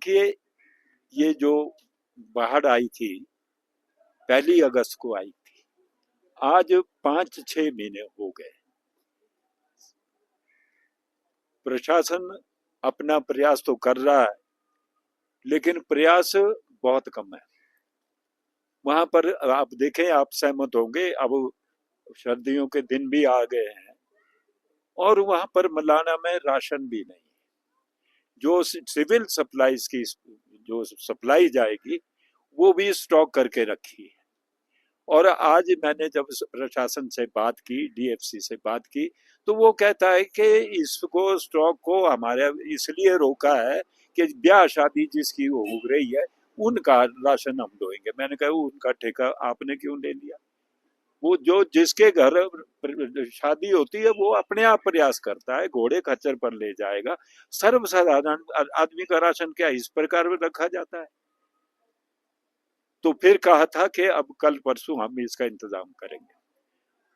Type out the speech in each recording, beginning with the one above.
देखिए, ये जो बाढ़ आई थी 1 अगस्त को आई थी। आज 5-6 महीने हो गए। प्रशासन अपना प्रयास तो कर रहा है, लेकिन प्रयास बहुत कम है। वहां पर आप देखें, आप सहमत होंगे, अब सर्दियों के दिन भी आ गए हैं और वहां पर मलाना में राशन भी नहीं। जो सिविल सप्लाईज की जो सप्लाई जाएगी वो भी स्टॉक करके रखी है। और आज मैंने जब प्रशासन से बात की, डीएफसी से बात की, तो वो कहता है कि इसको स्टॉक को हमारे इसलिए रोका है कि ब्याह शादी जिसकी हो रही है उनका राशन हम ढोएंगे। मैंने कहा उनका ठेका आपने क्यों ले लिया? वो जो जिसके घर शादी होती है वो अपने आप प्रयास करता है, घोड़े खच्चर पर ले जाएगा। सर्वसाधारण आदमी का राशन क्या इस प्रकार में रखा जाता है? तो फिर कहा था कि अब कल परसों हम इसका इंतजाम करेंगे।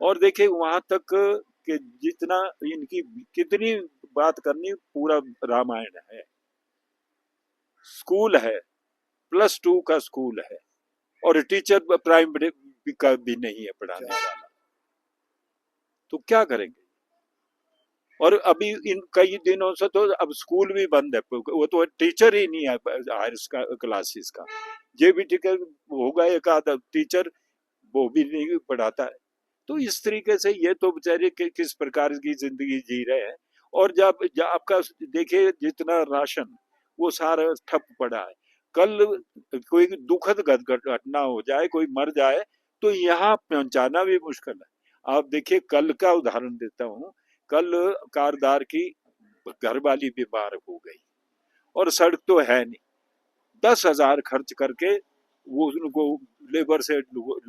और देखिए वहां तक कि जितना इनकी कितनी बात करनी, पूरा रामायण है। स्कूल है, +2 का स्कूल है और टीचर प्राइमरी का भी नहीं है पढ़ाने वाला। तो क्या करेंगे? और अभी इन कई दिनों से तो अब स्कूल भी बंद है, वो तो टीचर ही नहीं है हायर क्लासेस का। ये भी ठीक है, होगा एक आधा टीचर, वो भी नहीं पढ़ाता है। तो इस तरीके से ये तो बेचारे किस प्रकार की जिंदगी जी रहे हैं। और जब आपका देखिए जितना राशन वो सारा ठप पड़ा है। कल कोई दुखद घटना हो जाए, कोई मर जाए, तो यहाँ पहुंचाना भी मुश्किल है। आप देखिए, कल का उदाहरण देता हूँ। कल कारदार की घरवाली बीमार हो गई और सड़क तो है नहीं। 10,000 खर्च करके वो उनको लेबर से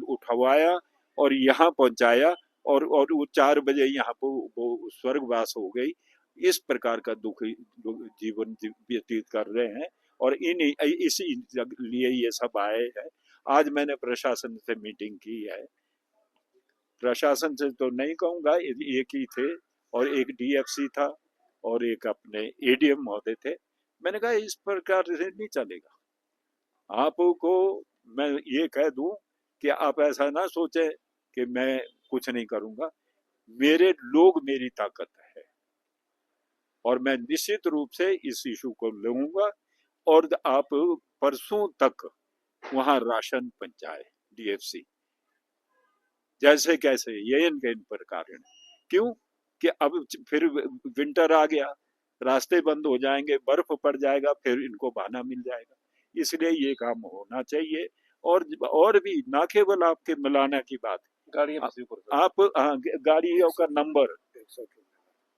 उठवाया और यहाँ पहुंचाया और वो 4 बजे यहाँ पर वो स्वर्गवास हो गई। इस प्रकार का दुख जीवन व्यतीत कर रहे हैं और इसी लिए ये सब आए हैं। आज मैंने प्रशासन से मीटिंग की है। प्रशासन से तो नहीं कहूंगा, एक ही थे और एक डीएफसी था और एक अपने एडीएम महोदय थे। मैंने कहा इस प्रकार से नहीं चलेगा। आपको मैं ये कह दूं कि आप ऐसा ना सोचे कि मैं कुछ नहीं करूंगा। मेरे लोग मेरी ताकत है और मैं निश्चित रूप से इस इशू को लूंगा और आप परसों तक वहां राशन पहुंचाए। डीएफसी जैसे कैसे ये इनके प्रकार। क्यों कि अब फिर विंटर आ गया, रास्ते बंद हो जाएंगे, बर्फ पड़ जाएगा, फिर इनको बहाना मिल जाएगा। इसलिए ये काम होना चाहिए। और भी ना केवल आपके मलाना की बात, आप गाड़ियों का नंबर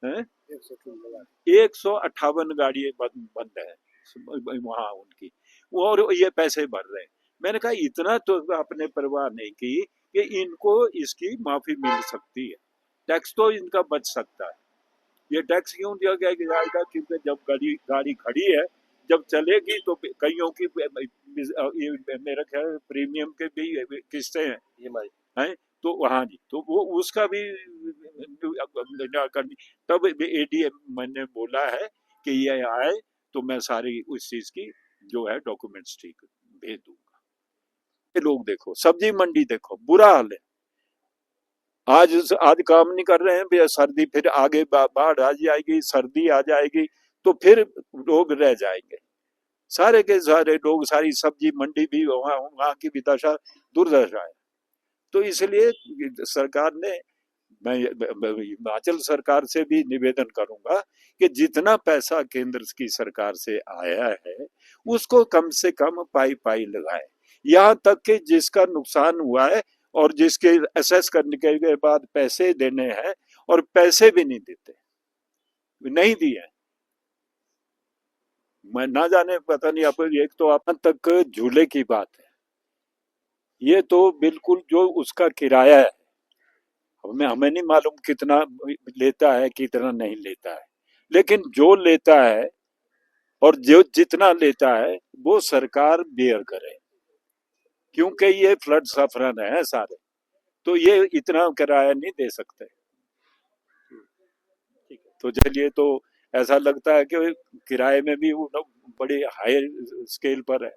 158 गाड़ियां बंद है वहां उनकी, और ये पैसे भर रहे हैं। मैंने कहा इतना तो आपने परवाह नहीं की कि इनको इसकी माफी मिल सकती है, टैक्स तो इनका बच सकता है। ये टैक्स क्यों दिया जाएगा? क्योंकि जब गाड़ी खड़ी है, जब चलेगी तो कईयों की मेरा ख्याल प्रीमियम के भी किस्तें हैं, तो हाँ जी, तो वो उसका भी करनी। तब एडीएम मैंने बोला है कि ये आए तो मैं सारी उस चीज की जो है डॉक्यूमेंट्स ठीक भेज दूंगा। ये लोग देखो, सब्जी मंडी देखो, बुरा हाल है। आज काम नहीं कर रहे हैं, सर्दी फिर आगे बाढ़ आ जाएगी, सर्दी आ जाएगी तो फिर लोग रह जाएंगे। सारे के सारे लोग, सारी सब्जी मंडी भी वहां की भी दशा दुर्दशा है। तो इसलिए सरकार ने, मैं हिमाचल सरकार से भी निवेदन करूंगा कि जितना पैसा केंद्र की सरकार से आया है उसको कम से कम पाई पाई लगाए। यहाँ तक कि जिसका नुकसान हुआ है और जिसके असेस करने के बाद पैसे देने हैं और पैसे भी नहीं देते, नहीं दिए। मैं ना जाने, पता नहीं आप, एक तो आप तक झूले की बात है, ये तो बिल्कुल जो उसका किराया है, हमें नहीं मालूम कितना लेता है कितना नहीं लेता है, लेकिन जो लेता है और जो जितना लेता है वो सरकार बेयर करे, क्योंकि ये फ्लड सफरन है सारे, तो ये इतना किराया नहीं दे सकते। तो चलिए, तो ऐसा लगता है कि किराए में भी वो बड़े हाई स्केल पर है।